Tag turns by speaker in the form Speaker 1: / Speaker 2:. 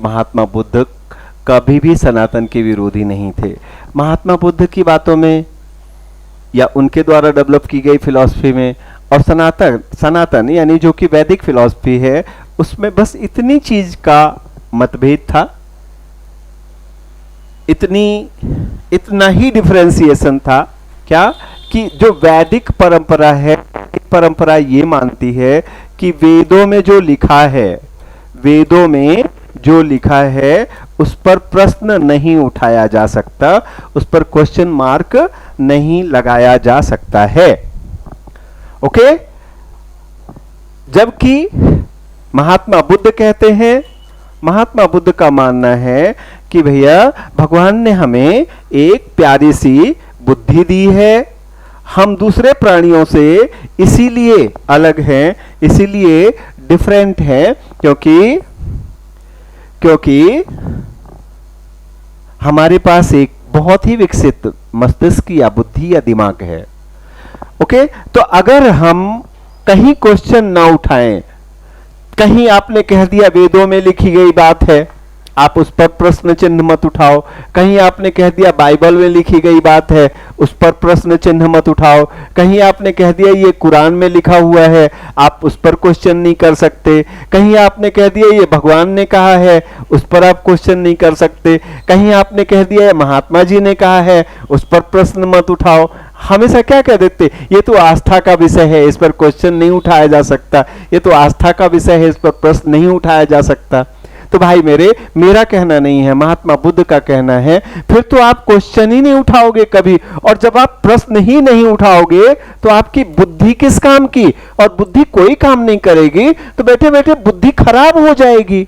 Speaker 1: महात्मा बुद्ध कभी भी सनातन के विरोधी नहीं थे। महात्मा बुद्ध की बातों में या उनके द्वारा डेवलप की गई फिलॉसफी में और सनातन यानी जो कि वैदिक फिलॉसफी है, उसमें बस इतनी चीज का मतभेद था, इतना ही डिफरेंशिएशन था। क्या कि जो वैदिक परंपरा है, परंपरा ये मानती है कि वेदों में जो लिखा है उस पर प्रश्न नहीं उठाया जा सकता, उस पर क्वेश्चन मार्क नहीं लगाया जा सकता है। ओके, जबकि महात्मा बुद्ध कहते हैं, महात्मा बुद्ध का मानना है कि भैया भगवान ने हमें एक प्यारी सी बुद्धि दी है, हम दूसरे प्राणियों से इसीलिए अलग हैं, इसीलिए डिफरेंट हैं क्योंकि हमारे पास एक बहुत ही विकसित मस्तिष्क या बुद्धि या दिमाग है। ओके, तो अगर हम कहीं क्वेश्चन ना उठाएं, कहीं आपने कह दिया वेदों में लिखी गई बात है, आप उस पर प्रश्न चिन्ह मत उठाओ, कहीं आपने कह दिया बाइबल में लिखी गई बात है, उस पर प्रश्न चिन्ह मत उठाओ, कहीं आपने कह दिया ये कुरान में लिखा हुआ है, आप उस पर क्वेश्चन नहीं कर सकते, कहीं आपने कह दिया ये भगवान ने कहा है, उस पर आप क्वेश्चन नहीं कर सकते, कहीं आपने कह दिया महात्मा जी ने कहा है, उस पर प्रश्न मत उठाओ। हमेशा क्या कह देते, ये तो आस्था का विषय है, इस पर क्वेश्चन नहीं उठाया जा सकता, ये तो आस्था का विषय है, इस पर प्रश्न नहीं उठाया जा सकता। तो भाई मेरा कहना नहीं है, महात्मा बुद्ध का कहना है, फिर तो आप क्वेश्चन ही नहीं उठाओगे कभी, और जब आप प्रश्न ही नहीं उठाओगे तो आपकी बुद्धि किस काम की, और बुद्धि कोई काम नहीं करेगी, तो बैठे बैठे बुद्धि खराब हो जाएगी।